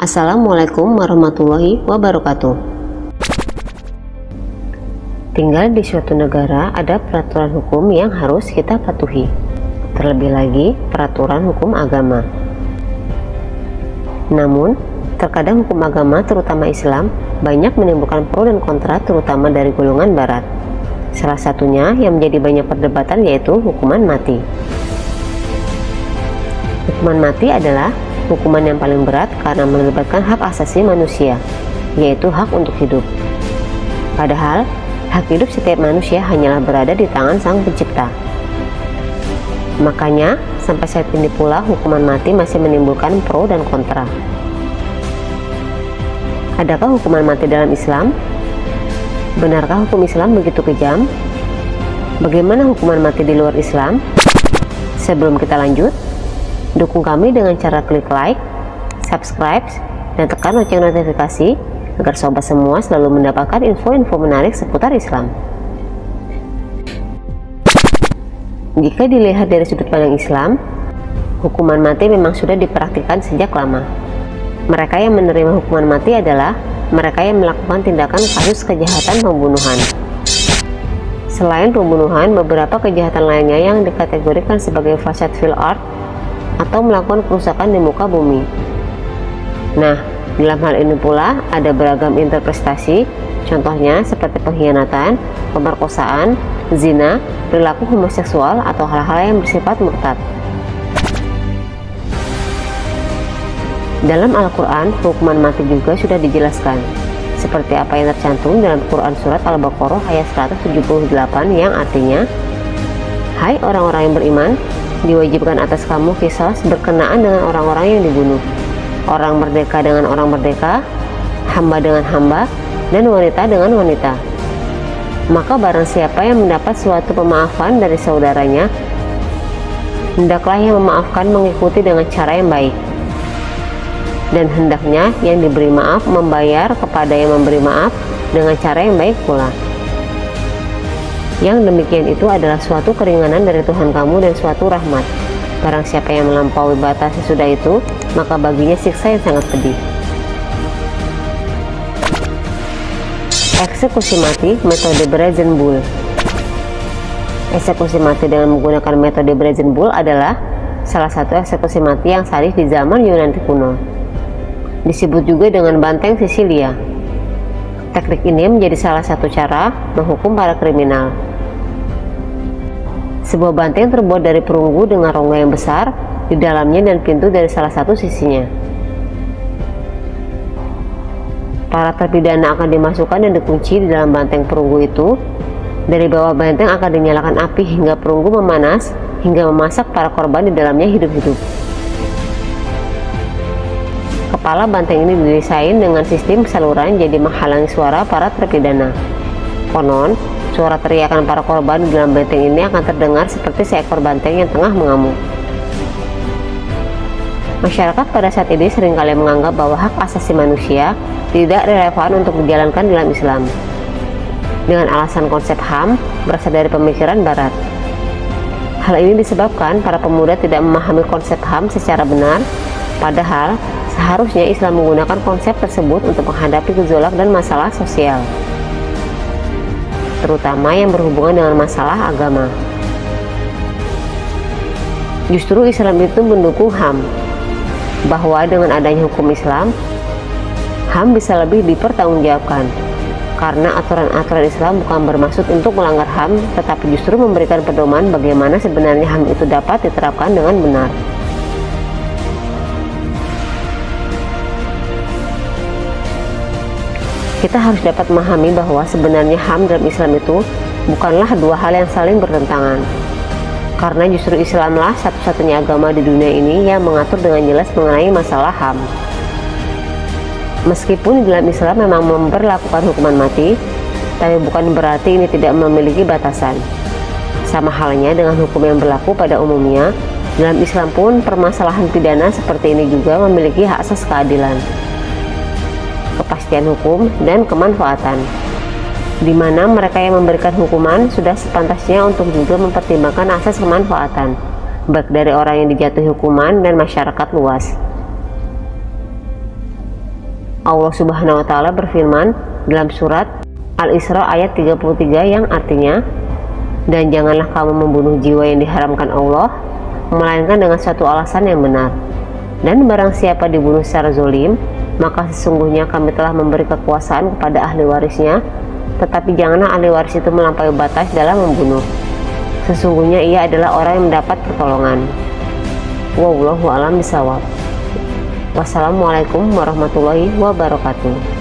Assalamualaikum warahmatullahi wabarakatuh. Tinggal di suatu negara ada peraturan hukum yang harus kita patuhi, terlebih lagi peraturan hukum agama. Namun, terkadang hukum agama terutama Islam banyak menimbulkan pro dan kontra terutama dari golongan barat. Salah satunya yang menjadi banyak perdebatan yaitu hukuman mati. Hukuman mati adalah hukuman yang paling berat karena melibatkan hak asasi manusia, yaitu hak untuk hidup. Padahal, hak hidup setiap manusia hanyalah berada di tangan Sang Pencipta. Makanya, sampai saat ini pula hukuman mati masih menimbulkan pro dan kontra. Adakah hukuman mati dalam Islam? Benarkah hukum Islam begitu kejam? Bagaimana hukuman mati di luar Islam? Sebelum kita lanjut, dukung kami dengan cara klik like, subscribe, dan tekan lonceng notifikasi agar sobat semua selalu mendapatkan info-info menarik seputar Islam. Jika dilihat dari sudut pandang Islam, hukuman mati memang sudah dipraktikkan sejak lama. Mereka yang menerima hukuman mati adalah mereka yang melakukan tindakan kasus kejahatan pembunuhan. Selain pembunuhan, beberapa kejahatan lainnya yang dikategorikan sebagai fasad fil ard atau melakukan kerusakan di muka bumi. Nah, dalam hal ini pula ada beragam interpretasi, contohnya seperti pengkhianatan, pemerkosaan, zina, perilaku homoseksual, atau hal-hal yang bersifat murtad. Dalam Al-Quran, hukuman mati juga sudah dijelaskan, seperti apa yang tercantum dalam Quran Surat Al-Baqarah ayat 178 yang artinya, "Hai orang-orang yang beriman, diwajibkan atas kamu qisas berkenaan dengan orang-orang yang dibunuh, orang merdeka dengan orang merdeka, hamba dengan hamba, dan wanita dengan wanita. Maka barang siapa yang mendapat suatu pemaafan dari saudaranya, hendaklah yang memaafkan mengikuti dengan cara yang baik, dan hendaknya yang diberi maaf membayar kepada yang memberi maaf dengan cara yang baik pula. Yang demikian itu adalah suatu keringanan dari Tuhan kamu dan suatu rahmat. Barang siapa yang melampaui batas sesudah itu, maka baginya siksa yang sangat pedih." Eksekusi mati metode Brazen Bull. Eksekusi mati dengan menggunakan metode Brazen Bull adalah salah satu eksekusi mati yang sadis di zaman Yunani kuno. Disebut juga dengan banteng Sisilia. Teknik ini menjadi salah satu cara menghukum para kriminal. Sebuah banteng terbuat dari perunggu dengan rongga yang besar di dalamnya dan pintu dari salah satu sisinya. Para terpidana akan dimasukkan dan dikunci di dalam banteng perunggu itu. Dari bawah banteng akan dinyalakan api hingga perunggu memanas hingga memasak para korban di dalamnya hidup-hidup. Kepala banteng ini didesain dengan sistem saluran jadi menghalangi suara para terpidana. Konon, suara teriakan para korban di dalam benteng ini akan terdengar seperti seekor banteng yang tengah mengamuk. Masyarakat pada saat ini seringkali menganggap bahwa hak asasi manusia tidak relevan untuk dijalankan dalam Islam, dengan alasan konsep HAM berasal dari pemikiran Barat. Hal ini disebabkan para pemuda tidak memahami konsep HAM secara benar, padahal seharusnya Islam menggunakan konsep tersebut untuk menghadapi gejolak dan masalah sosial, terutama yang berhubungan dengan masalah agama. Justru Islam itu mendukung HAM, bahwa dengan adanya hukum Islam, HAM bisa lebih dipertanggungjawabkan, karena aturan-aturan Islam bukan bermaksud untuk melanggar HAM, tetapi justru memberikan pedoman bagaimana sebenarnya HAM itu dapat diterapkan dengan benar. Kita harus dapat memahami bahwa sebenarnya HAM dalam Islam itu bukanlah dua hal yang saling bertentangan, karena justru Islamlah satu-satunya agama di dunia ini yang mengatur dengan jelas mengenai masalah HAM. Meskipun di dalam Islam memang memberlakukan hukuman mati, tapi bukan berarti ini tidak memiliki batasan. Sama halnya dengan hukum yang berlaku pada umumnya, dalam Islam pun permasalahan pidana seperti ini juga memiliki hak asas keadilan, kepastian hukum, dan kemanfaatan, di mana mereka yang memberikan hukuman sudah sepantasnya untuk juga mempertimbangkan asas kemanfaatan, baik dari orang yang dijatuhi hukuman dan masyarakat luas. Allah Subhanahu wa taala berfirman dalam surat Al-Isra ayat 33 yang artinya, "Dan janganlah kamu membunuh jiwa yang diharamkan Allah, melainkan dengan suatu alasan yang benar. Dan barang siapa dibunuh secara zalim, maka sesungguhnya kami telah memberi kekuasaan kepada ahli warisnya, tetapi janganlah ahli waris itu melampaui batas dalam membunuh. Sesungguhnya ia adalah orang yang mendapat pertolongan." Wallahu a'lam bishawab. Wassalamualaikum warahmatullahi wabarakatuh.